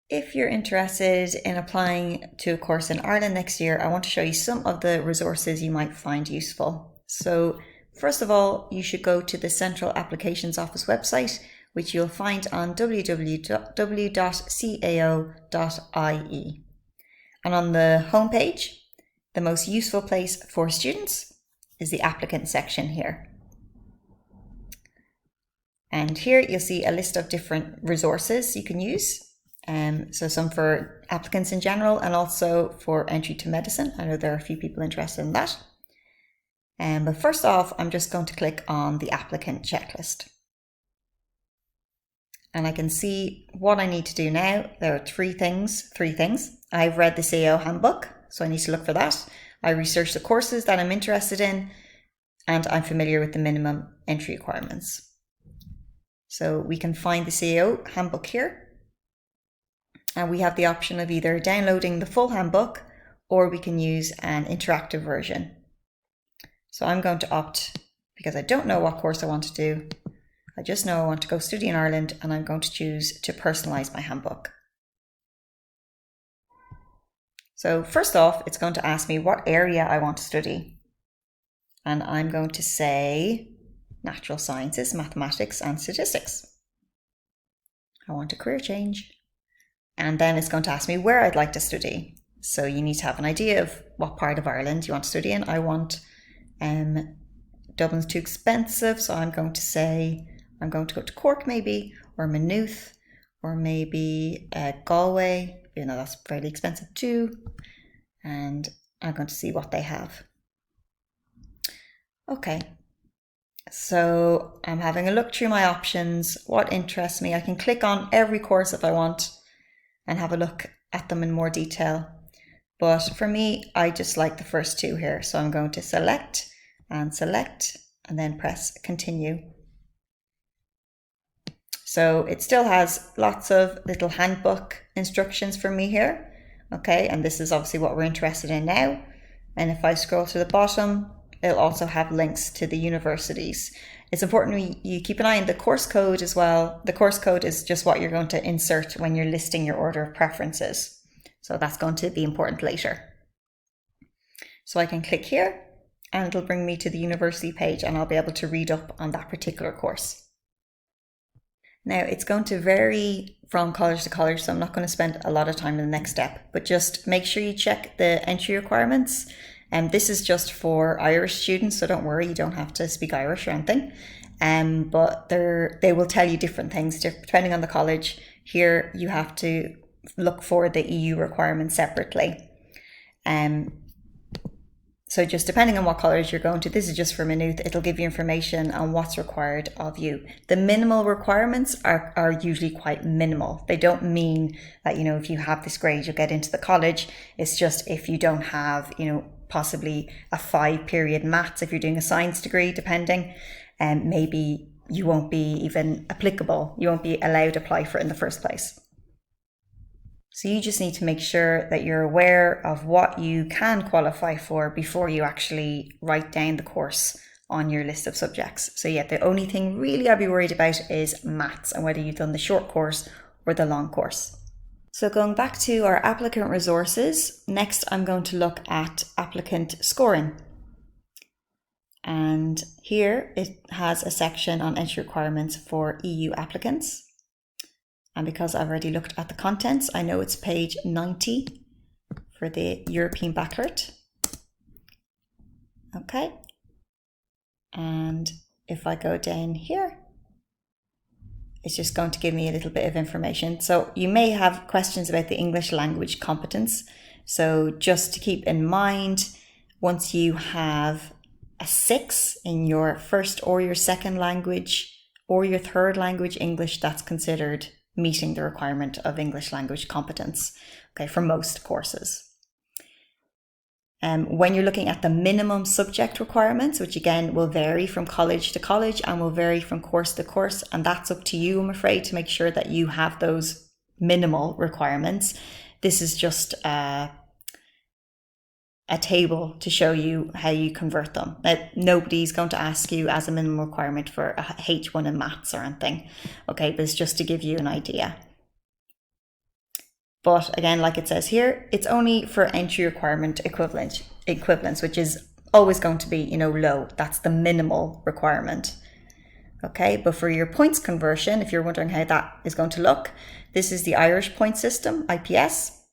If you're interested in applying to a course in Ireland next year, I want to show you some of the resources you might find useful. So first of all, you should go to the Central Applications Office website, which you'll find on www.cao.ie. And on the homepage, the most useful place for students is the applicant section here. And here you'll see a list of different resources you can use. So some for applicants in general and also for entry to medicine. I know there are a few people interested in that. But first off, I'm just going to click on the applicant checklist. And I can see what I need to do now. There are three things. I've read the CAO handbook, so I need to look for that. I researched the courses that I'm interested in, and I'm familiar with the minimum entry requirements. So we can find the CAO handbook here. And we have the option of either downloading the full handbook or we can use an interactive version. So I'm going to opt, because I don't know what course I want to do. I just know I want to go study in Ireland, and I'm going to choose to personalize my handbook. So first off, it's going to ask me what area I want to study. And I'm going to say natural sciences, mathematics, and statistics. I want a career change. And then it's going to ask me where I'd like to study. So you need to have an idea of what part of Ireland you want to study in. I want Dublin's too expensive, so I'm going to say I'm going to go to Cork maybe, or Maynooth, or maybe Galway, even though that's fairly expensive too. And I'm going to see what they have. Okay, so I'm having a look through my options, what interests me. I can click on every course if I want and have a look at them in more detail. But for me, I just like the first two here. So I'm going to select and then press continue. So it still has lots of little handbook instructions for me here. Okay, and this is obviously what we're interested in now. And if I scroll to the bottom, it'll also have links to the universities. It's important you keep an eye on the course code as well. The course code is just what you're going to insert when you're listing your order of preferences. So that's going to be important later. So I can click here and it'll bring me to the university page, and I'll be able to read up on that particular course. Now it's going to vary from college to college, so I'm not going to spend a lot of time in the next step, but just make sure you check the entry requirements. And this is just for Irish students, so don't worry, you don't have to speak Irish or anything. But they will tell you different things depending on the college. Here you have to look for the EU requirements separately. So just depending on what college you're going to, this is just for Maynooth, it'll give you information on what's required of you. The minimal requirements are usually quite minimal. They don't mean that, if you have this grade, you'll get into the college. It's just if you don't have, possibly a 5-period maths, if you're doing a science degree, depending, maybe you won't be even applicable. You won't be allowed to apply for it in the first place. So you just need to make sure that you're aware of what you can qualify for before you actually write down the course on your list of subjects. So yeah, the only thing really I'd be worried about is maths and whether you've done the short course or the long course. So going back to our applicant resources, next I'm going to look at applicant scoring. And here it has a section on entry requirements for EU applicants. And because I've already looked at the contents, I know it's page 90 for the European Baccalaureate. Okay. And if I go down here, it's just going to give me a little bit of information. So you may have questions about the English language competence. So just to keep in mind, once you have a 6 in your first or your second language or your third language, English, that's considered meeting the requirement of English language competence, okay, for most courses. When you're looking at the minimum subject requirements, which again will vary from college to college and will vary from course to course, and that's up to you, I'm afraid, to make sure that you have those minimal requirements. This is just a table to show you how you convert them. Now, nobody's going to ask you as a minimum requirement for a H1 in maths or anything, okay, but it's just to give you an idea. But again, like it says here, it's only for entry requirement equivalence, which is always going to be, you know, low. That's the minimal requirement. Okay, but for your points conversion, if you're wondering how that is going to look, this is the Irish point system, IPS.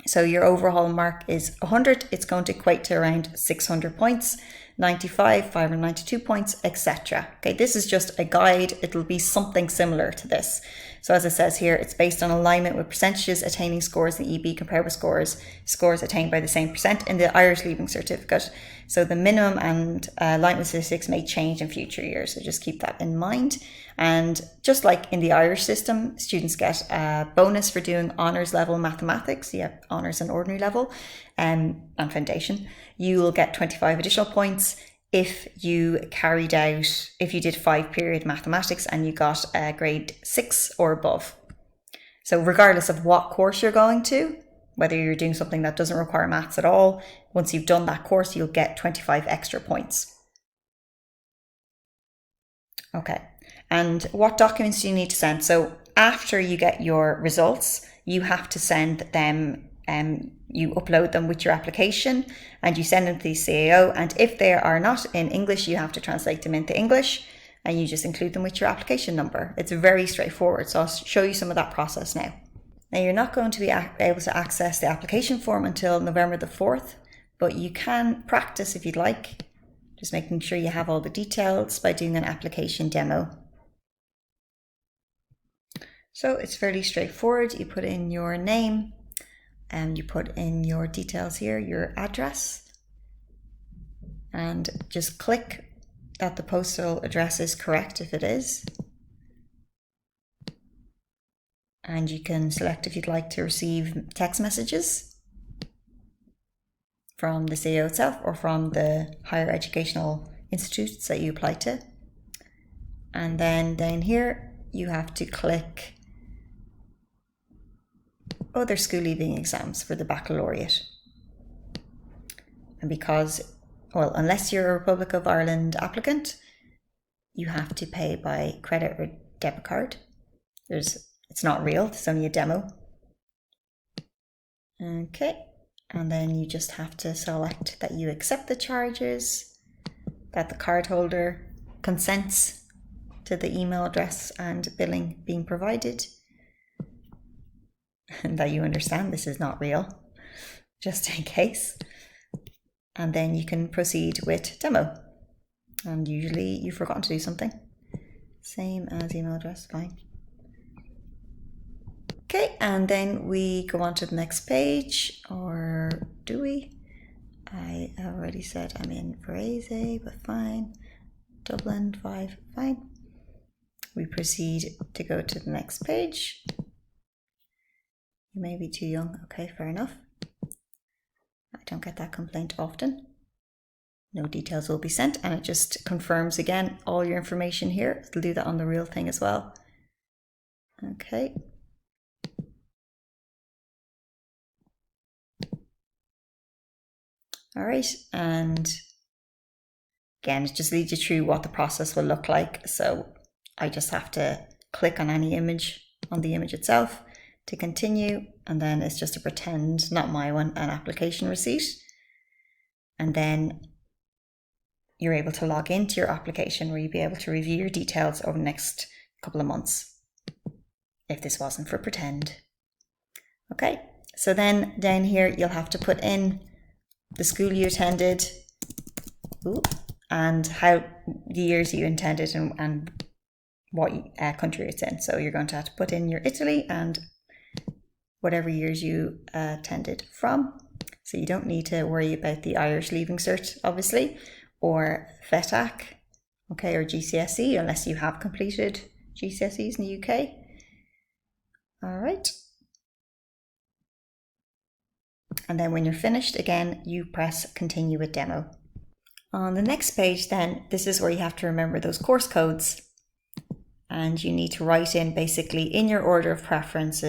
So your overall mark is 100. It's going to equate to around 600 points, 95, 592 points, etc. Okay, this is just a guide. It'll be something similar to this. So as it says here, it's based on alignment with percentages attaining scores in EB compared with scores attained by the same percent in the Irish Leaving Certificate. So the minimum and alignment statistics may change in future years. So just keep that in mind. And just like in the Irish system, students get a bonus for doing honours level mathematics. You have honours and ordinary level and foundation. You will get 25 additional points if you did 5-period mathematics and you got a grade 6 or above. So regardless of what course you're going to, whether you're doing something that doesn't require maths at all, once you've done that course, you'll get 25 extra points. Okay, and what documents do you need to send? So after you get your results, you have to send them, you upload them with your application and you send them to the CAO. And if they are not in English, you have to translate them into English and you just include them with your application number. It's very straightforward. So I'll show you some of that process now. Now you're not going to be able to access the application form until November the 4th, but you can practice if you'd like, just making sure you have all the details by doing an application demo. So it's fairly straightforward. You put in your name and you put in your details here, your address, and just click that the postal address is correct if it is. And you can select if you'd like to receive text messages from the CAO itself or from the higher educational institutes that you apply to. And then down here, you have to click other school leaving exams for the baccalaureate. And because, well, unless you're a Republic of Ireland applicant, you have to pay by credit or debit card. It's not real, it's only a demo. Okay, and then you just have to select that you accept the charges, that the cardholder consents to the email address and billing being provided, and that you understand this is not real, just in case. And then you can proceed with demo. And usually you've forgotten to do something. Same as email address, fine. Okay, and then we go on to the next page, or do we? I already said I'm in Varese, but fine. Dublin 5, fine. We proceed to go to the next page. You may be too young, okay, fair enough. I don't get that complaint often. No details will be sent, and it just confirms again all your information here. It'll do that on the real thing as well. Okay. All right, and again, it just leads you through what the process will look like. So I just have to click on any image, on the image itself to continue, and then it's just a pretend, not my one, an application receipt. And then you're able to log into your application where you'll be able to review your details over the next couple of months, if this wasn't for pretend. Okay, so then down here, you'll have to put in the school you attended, and how the years you attended and what country it's in. So you're going to have to put in your Italy and whatever years you attended from. So you don't need to worry about the Irish Leaving Cert, obviously, or FETAC, okay, or GCSE, unless you have completed GCSEs in the UK. All right. And then when you're finished, again, you press continue with demo. On the next page then, this is where you have to remember those course codes, and you need to write in basically in your order of preference,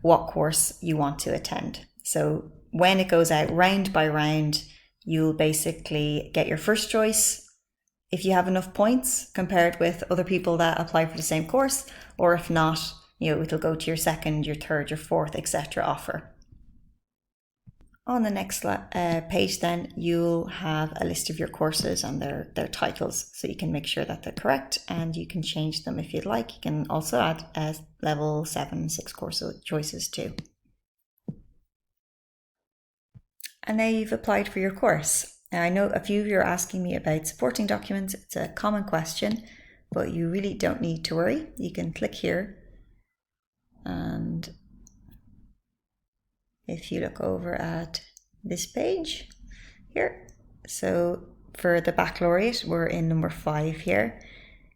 what course you want to attend. So when it goes out round by round, you'll basically get your first choice if you have enough points compared with other people that apply for the same course, or if not, it'll go to your second, your third, your fourth, etc. offer. On the next page then, you'll have a list of your courses and their titles, so you can make sure that they're correct, and you can change them if you'd like. You can also add level 7, 6 course choices too. And now you've applied for your course. Now I know a few of you are asking me about supporting documents. It's a common question, but you really don't need to worry. You can click here, and if you look over at this page here, so for the baccalaureate, we're in number 5 here.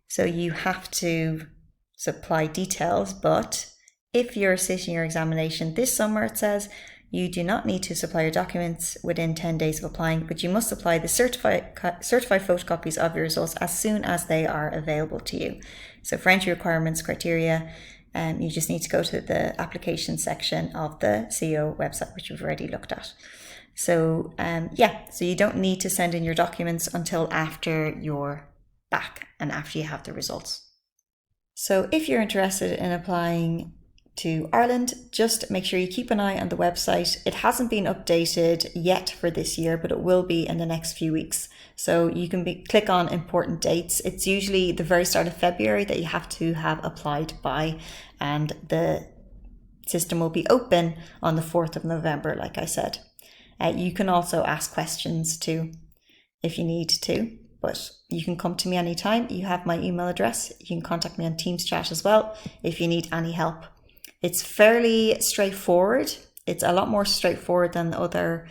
So you have to supply details, but if you're sitting your examination this summer, it says you do not need to supply your documents within 10 days of applying, but you must supply the certified photocopies of your results as soon as they are available to you. So for entry requirements criteria, you just need to go to the application section of the CO website, which we've already looked at. So so you don't need to send in your documents until after you're back and after you have the results. So if you're interested in applying to Ireland, just make sure you keep an eye on the website. It hasn't been updated yet for this year, but it will be in the next few weeks. So you can click on important dates. It's usually the very start of February that you have to have applied by, and the system will be open on the 4th of November, like I said. You can also ask questions too if you need to, but you can come to me anytime. You have my email address. You can contact me on Teams chat as well if you need any help. It's fairly straightforward. It's a lot more straightforward than other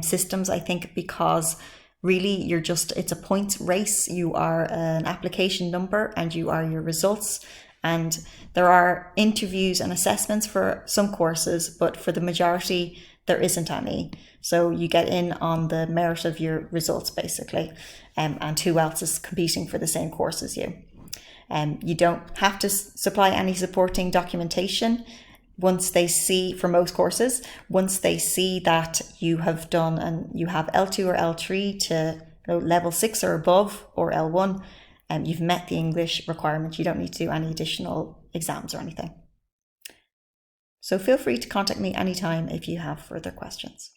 systems, I think, because really it's a points race. You are an application number and you are your results. And there are interviews and assessments for some courses, but for the majority, there isn't any. So you get in on the merit of your results, basically, and who else is competing for the same course as you. You don't have to supply any supporting documentation once they see, for most courses, once they see that you have done and you have L2 or L3 to level 6 or above, or L1, and you've met the English requirement. You don't need to do any additional exams or anything. So feel free to contact me anytime if you have further questions.